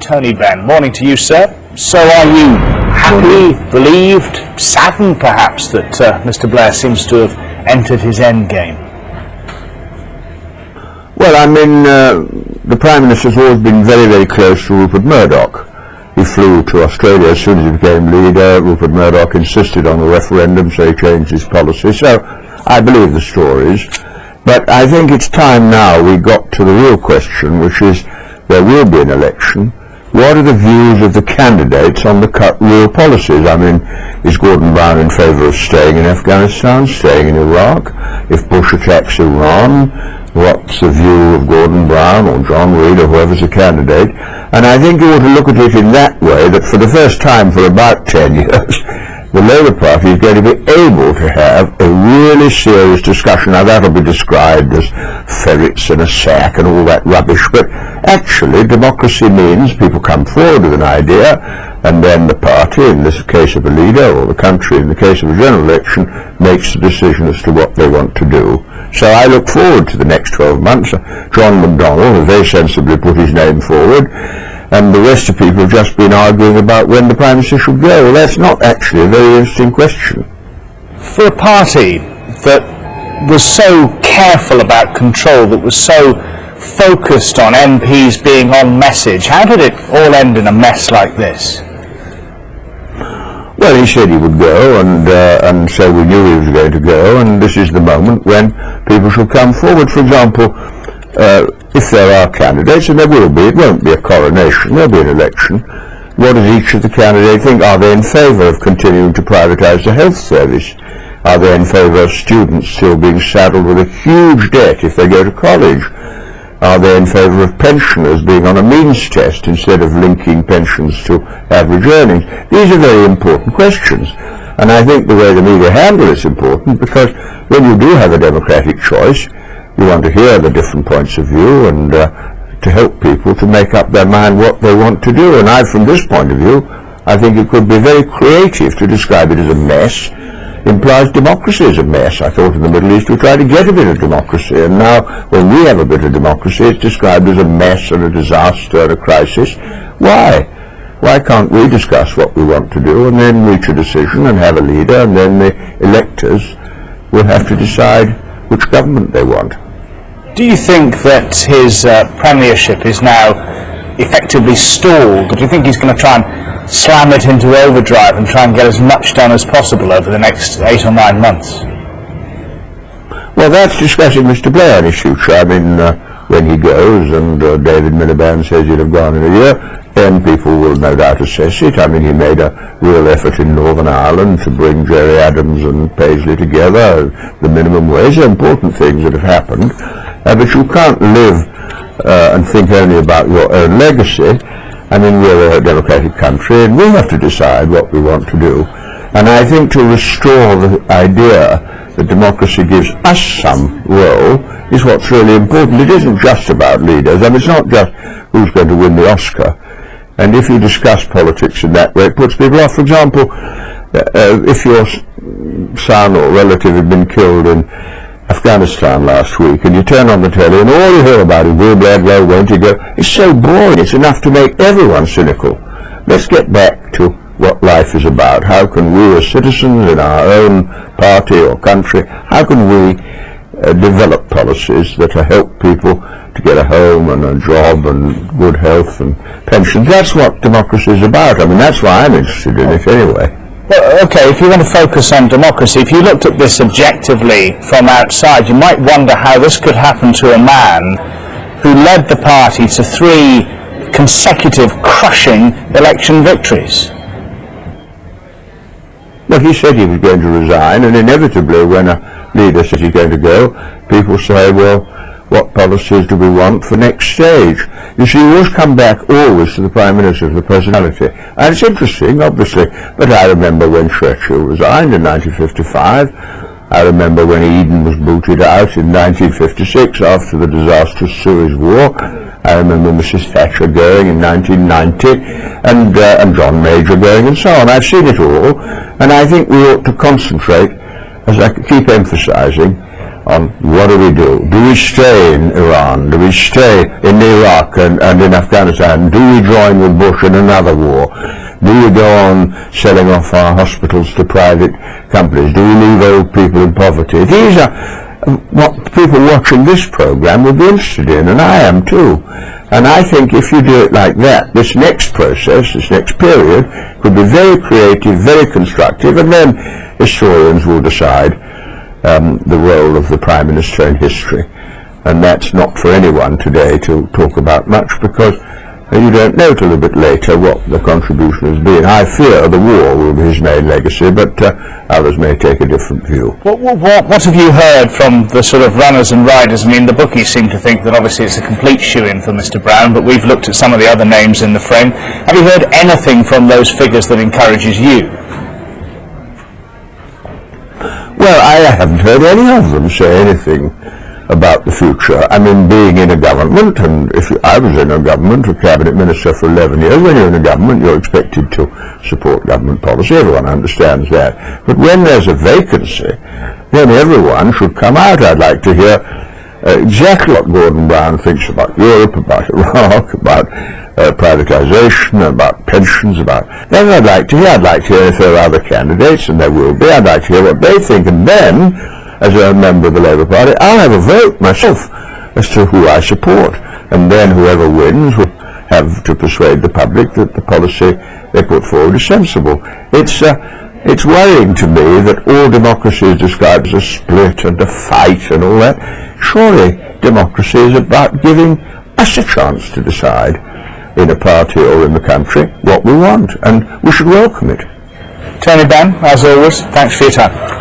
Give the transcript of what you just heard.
Tony Benn. Morning to you, sir. So are you happy, relieved, saddened perhaps that Mr. Blair seems to have entered his end game? Well, I mean, the Prime Minister's always been very, very close to Rupert Murdoch. He flew to Australia as soon as he became leader. Rupert Murdoch insisted on a referendum, so he changed his policy. So I believe the stories. But I think it's time now we got to the real question, which is there will be an election. What are the views of the candidates on the real policies? I mean, is Gordon Brown in favour of staying in Afghanistan, staying in Iraq? If Bush attacks Iran, what's the view of Gordon Brown or John Reid or whoever's a candidate? And I think you ought to look at it in that way, that for the first time for about 10 years, the Labour Party is going to be able to have a really serious discussion. Now that'll be described as ferrets in a sack and all that rubbish, but actually democracy means people come forward with an idea and then the party, in this case of a leader, or the country in the case of a general election, makes the decision as to what they want to do. So I look forward to the next 12 months. John McDonnell has very sensibly put his name forward, and the rest of people have just been arguing about when the Prime Minister should go. Well, that's not actually a very interesting question. For a party that was so careful about control, that was so focused on MPs being on message, how did it all end in a mess like this? Well, he said he would go, and so we knew he was going to go, and this is the moment when people should come forward. For example, if there are candidates, and there will be, it won't be a coronation, there'll be an election, what does each of the candidates think? Are they in favour of continuing to privatise the health service? Are they in favour of students still being saddled with a huge debt if they go to college? Are they in favour of pensioners being on a means test instead of linking pensions to average earnings? These are very important questions, and I think the way the media handle it is important, because when you do have a democratic choice, you want to hear the different points of view and to help people to make up their mind what they want to do. And from this point of view, I think it could be very creative to describe it as a mess. Implies democracy is a mess. I thought in the Middle East we tried to get a bit of democracy, and now when we have a bit of democracy, it's described as a mess and a disaster and a crisis. Why? Why can't we discuss what we want to do and then reach a decision and have a leader, and then the electors will have to decide which government they want? Do you think that his premiership is now effectively stalled? Do you think he's going to try and slam it into overdrive and try and get as much done as possible over the next 8 or 9 months? Well, that's discussing Mr. Blair in his future. I mean, when he goes, and David Miliband says he'd have gone in a year, then people will no doubt assess it. I mean, he made a real effort in Northern Ireland to bring Gerry Adams and Paisley together. The minimum wage are important things that have happened, but you can't live and think only about your own legacy. I mean, we're a democratic country, and we have to decide what we want to do. And I think to restore the idea that democracy gives us some role is what's really important. It isn't just about leaders. I mean, it's not just who's going to win the Oscar. And if you discuss politics in that way, it puts people off. For example, if your son or relative had been killed in Afghanistan last week, and you turn on the telly and all you hear about is will Blair go, won't he go? It's so boring, it's enough to make everyone cynical. Let's get back to what life is about. How can we as citizens in our own party or country, how can we develop policies that help people to get a home and a job and good health and pensions? That's what democracy is about. I mean, that's why I'm interested in it anyway. Well, okay, if you want to focus on democracy, if you looked at this objectively from outside, you might wonder how this could happen to a man who led the party to 3 consecutive crushing election victories. Well, he said he was going to resign, and inevitably when a leader says he's going to go, people say, well, what policies do we want for next stage? You see, you always come back always to the Prime Minister, the personality. And it's interesting, obviously, but I remember when Churchill resigned in 1955. I remember when Eden was booted out in 1956 after the disastrous Suez War. I remember Mrs. Thatcher going in 1990, and John Major going, and so on. I've seen it all, and I think we ought to concentrate, as I keep emphasising, on what do we do? Do we stay in Iran? Do we stay in Iraq and in Afghanistan? Do we join with Bush in another war? Do we go on selling off our hospitals to private companies? Do we leave old people in poverty? These are what people watching this program would be interested in, and I am too. And I think if you do it like that, this next process, this next period, could be very creative, very constructive, and then historians will decide the role of the Prime Minister in history. And that's not for anyone today to talk about much, because you don't know till a bit later what the contribution has been. I fear the war will be his main legacy, but others may take a different view. What have you heard from the sort of runners and riders? I mean, the bookies seem to think that obviously it's a complete shoe-in for Mr. Brown, but we've looked at some of the other names in the frame. Have you heard anything from those figures that encourages you? Well, I haven't heard any of them say anything about the future. I mean, being in a government, and if I was in a government, a cabinet minister for 11 years, when you're in a government, you're expected to support government policy. Everyone understands that. But when there's a vacancy, then everyone should come out. I'd like to hear exactly what Gordon Brown thinks about Europe, about Iraq, about privatisation, about pensions, about... Then I'd like to hear if there are other candidates, and there will be. I'd like to hear what they think, and then, as a member of the Labour Party, I'll have a vote myself as to who I support, and then whoever wins will have to persuade the public that the policy they put forward is sensible. It's worrying to me that all democracy is described as a split and a fight and all that. Surely democracy is about giving us a chance to decide in a party or in the country what we want, and we should welcome it. Tony Benn, as always, thanks for your time.